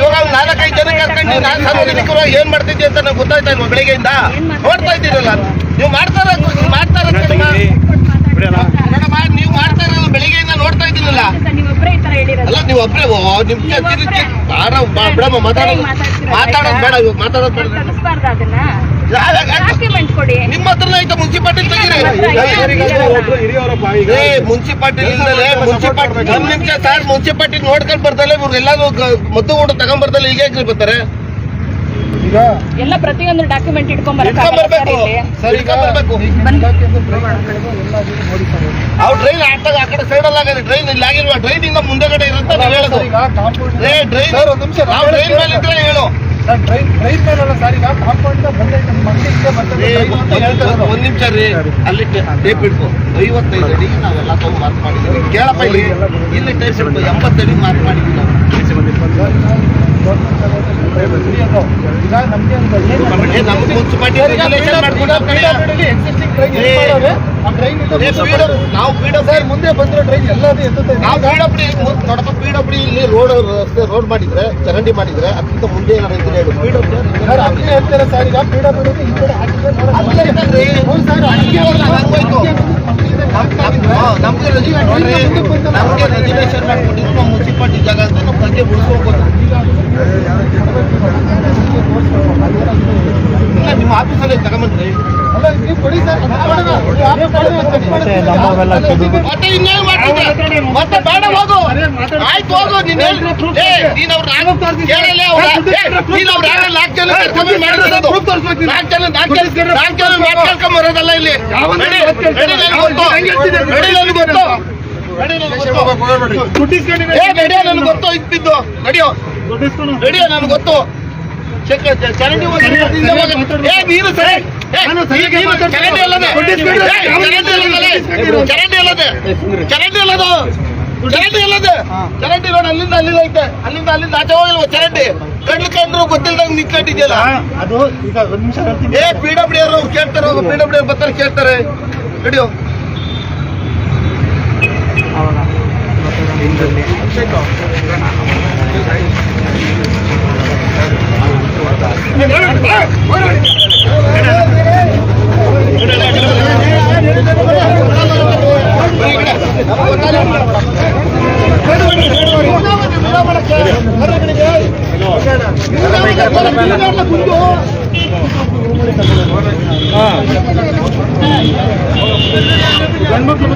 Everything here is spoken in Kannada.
ಇವಾಗ 4-5 ಜನ ಕರ್ಕೊಂಡು ನಾನು ಸಾರ್ವಜನಿಕವಾಗಿ ಏನ್ ಮಾಡ್ತಿದ್ದೆ ಅಂತ ನಂಗೆ ಗೊತ್ತಾಯ್ತಾ ಇಲ್ವಾ? ಬೆಳಿಗ್ಗೆಯಿಂದ ನೋಡ್ತಾ ಇದ್ದೀರಲ್ಲ ನೀವು ಮಾಡ್ತಾರ ನೀವು ಮಾಡ್ತಾ ಇರೋದು ಬೆಳಿಗ್ಗೆಯಿಂದ ನೋಡ್ತಾ ಇದ್ದೀನಲ್ಲ. ಅಲ್ಲ ನೀವು ಒಬ್ಬರೇ ಬಿಡಮ್ಮ ಮಾತಾಡೋದು ಬೇಡ, ಮಾತಾಡೋದು ಬೇಡ. ನಿಮ್ಮ ಹತ್ರನೇ ಆಯ್ತಾ ಮುನ್ಸಿಪಾಲ್ಟಿ ತೆಗೀರಿ. ಮುನ್ಸಿಪಾಲ್ಟಿ ನಿಮಿಷ ಸರ್, ಮುನ್ಸಿಪಾಲ್ಟಿ ನೋಡ್ಕೊಂಡು ಬರ್ದಲ್ಲ ಇವ್ರು ಎಲ್ಲಾದ್ರು ಮದ್ದು ಊಟ ತಗೊಂಡ್ ಬರ್ದಲ್ಲ ಈಗ ಹೇಗೆ ಬರ್ತಾರೆ? ಎಲ್ಲ ಪ್ರತಿಯೊಂದು ಡಾಕ್ಯುಮೆಂಟ್ ಇಟ್ಕೊಂಡ್ಬರ್ಬೇಕು. ಅವ್ರು ಟ್ರೈನ್ ಆಟಾಗ ಆ ಕಡೆ ಸೈಡ್ ಅಲ್ಲಿ ಟ್ರೈನ್ ಇಲ್ಲಿ ಆಗಿಲ್ವಾ? ಟ್ರೈನ್ ಇಂದ ಮುಂದೆಗಡೆ ಇರುತ್ತೆ ನೀವು ಹೇಳೋದು. ಟ್ರೈನ್ ಮೇಲೆ ಇದ್ರೆ ಹೇಳು. ಒಂದ್ ನಿಮಿಷ ರೀ, ಅಲ್ಲಿ ಟೇಪ್ ಇಟ್ಕೊ. 55 ಅಡಿ ನಾವೆಲ್ಲ ತಗೊಂಡು ಮಾರ್ಕ್ ಮಾಡಿದ್ವಿ. ಕೇಳಪ್ಪ ಇಲ್ಲಿ ಟೇಪ್ ಇಟ್ಕೊ. 80 ಅಡಿ ಮಾರ್ಕ್ ಮಾಡಿದ್ವಿ ನಾವು. ಮುಂದೆ ಬಂದ್ರೆ ಟ್ರೈನ್ ಎಲ್ಲದೂ ಎತ್ತುತ್ತೆ. ನೋಡಪ್ಪ, ಪಿಡಬ್ಲ್ಯೂ ಇಲ್ಲಿ ರೋಡ್ ಮಾಡಿದ್ರೆ, ಚರಂಡಿ ಮಾಡಿದ್ರೆ ಅದಕ್ಕಿಂತ ಮುಂದೆ ಏನಾದ್ರು ಹೇಳು. ಪಿಡಬ್ಲ್ಯೂ ಹೇಳ್ತಾರೆ ಸರ್, ಈಗ ಪಿಡಬ್ಲ್ಯೂ ಈ ಕಡೆ ನಮ್ಗೆ ರೆಜಿಸ್ಟ್ರೇಷನ್ ಮಾಡ್ಕೊಂಡಿದ್ರು ನಮ್ಮ ಮುನ್ಸಿಪಾಲ್ಟಿ ಜಾಗ ಅಂತ ನಮ್ಮ ಬಗ್ಗೆ ಉಳಿಸ್ಕೋಬೋದು. ಇಲ್ಲ ನಿಮ್ಮ ಆಫೀಸಲ್ಲಿ ತಗೊಂಬಂದ್ರಿ ಮತ್ತೆ ಇನ್ನೇನು ಮಾಡ್ತಿದ್ದೆ? ಮತ್ತೆ ಬೇಡ ಹೋಗು, ಆಯ್ತು ಹೋಗು. ನೀನ್ ಅವ್ರು ಮಾತಾಡ್ಕೊಂಬರೋದಲ್ಲ ಇಲ್ಲಿ. ನನ್ಗೆ ಗೊತ್ತು ಇಟ್ಟಿದ್ದು ನಡಿಯೋ ನನ್ಗೆ ಗೊತ್ತು. ಚರಂಡಿ ನೀರು ಸರಿ, ಚರಂಡಿ ಅಲ್ಲದೆ ಚರಂಡಿ ರೋಡ್ ಅಲ್ಲಿಂದ ಐತೆ. ಅಲ್ಲಿಂದ ಆಚೆ ಹೋಗಿಲ್ವ ಚರಂಡಿ? ಕಂಡ್ರು ಗೊತ್ತಿಲ್ದಂಗೆ ನಿಂತ್ಕೊಂಡಿದ್ಯಲ್ಲ. ಅದು ಈಗ ಪಿಡಬ್ಲ್ಯೂ ಅವ್ರು ಕೇಳ್ತಾರೆ, ಪಿಡಬ್ಲ್ಯೂ ಬರ್ತಾರೆ ಕೇಳ್ತಾರೆ. ನಡಿಯೋ ಗಂಡ್ಮಕ್ಳು